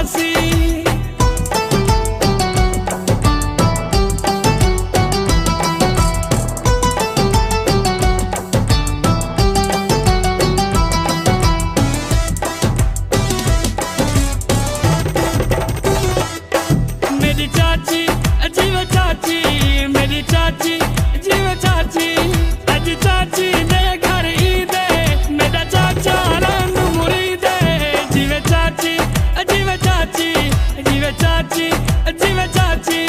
मासी। मेरी चाची जीव चाची, मेरी चाची जीव चाची, अज चाची ने घर ईद मेरा चाचा रंग मुरीद। जीव चाची जीव चाची, जीव चाची जीव चाची।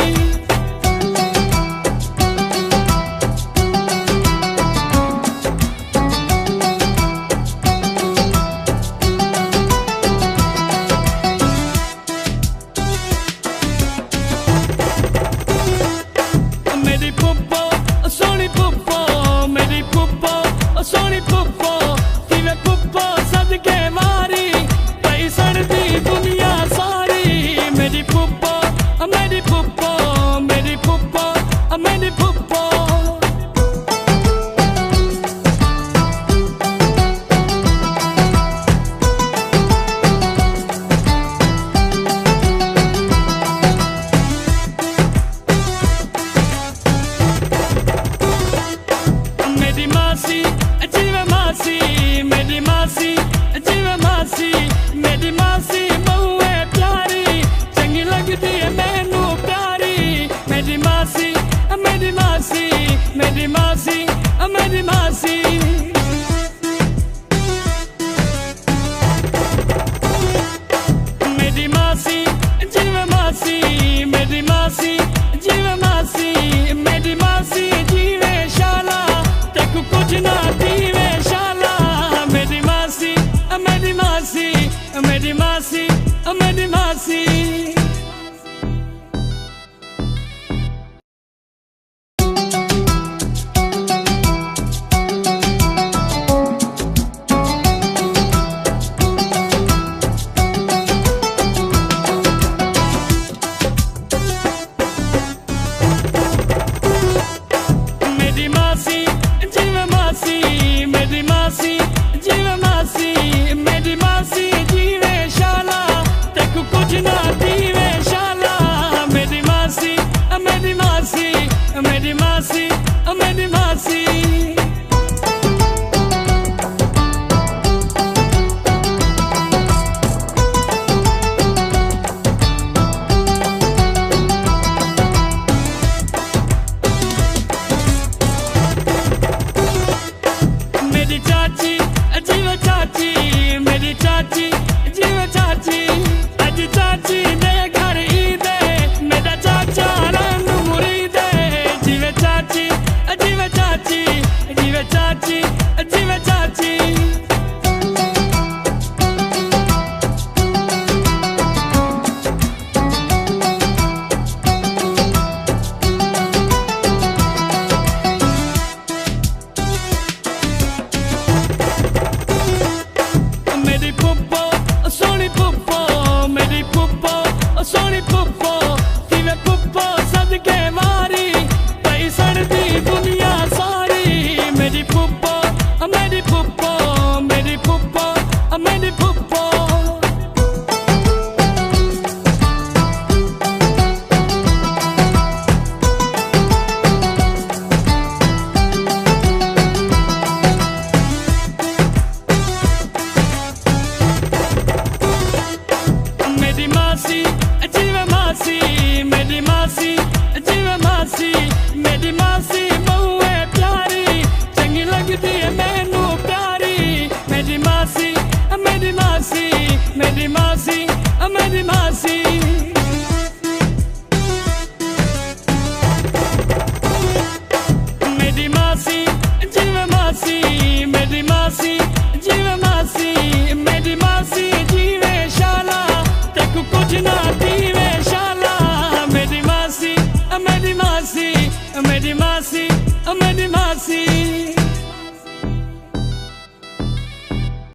मेरी पुप्पो सोनी पुप्पो, मेरी पुप्पो सोनी पुप्पो, तिवे पुप्पो सदके मारी पई सड़दी दुनिया सारी। मेरी पुप्पो मेरी पुप्पो, मेरी पुप्पो मेरी पुप्पो। मेरी मासी जीव मासी, मेरी मासी जीव मासी, मेरी मासी बहुए प्यारी चंगी लगदी है मैनू प्यारी। मेरी मासी मेरी मासी, मेरी मासी मेरी मासी। मेरी मासी जीव मासी, मेरी मासी जीव मासी, मेरी मासी जीवे शाला तेकू कुछ ना दीवे शाला। मेरी मासी मेरी मासी, मेरी मासी मेरी मासी। मेरी मासी जीव मासी, मेरी मासी जीव मासी, मेरी मासी जीवे शाला तेकू कुछ ना दीवे शाला। मेरी मासी मेरी मासी, मेरी मासी मेरी मासी। मेरी चाची जीव चाची, मेरी चाची जीव चाची, अज चाची ने घर ईद मेरा चाचा रंग मुरीद। जीव चाची जीव चाची, जीव चाची जीव चाची। मेरी पुप्पो सोनी पुप्पो, मेरी पुप्पो सोनी पुप्पो, तिवे पुप्पो सदके मारी पई सड़दी दुनिया सारी। मेरी पुप्पो मेरी पुप्पो, मेरी पुप्पो मेरी पुप्पो। मेरी मासी जीव मासी, मेरी मासी जीव मासी, मेरी मासी बहुए प्यारी चंगी लगदी है मैनू प्यारी। मेरी मासी मेरी मासी, मेरी मासी मेरी मासी। मेरी मासी जीव मासी, मेरी मासी जीव मासी, मेरी मासी जीवे शाला तेकू कुछ ना दीवे शाला। मेरी मासी मेरी मासी, मेरी मासी मेरी मासी।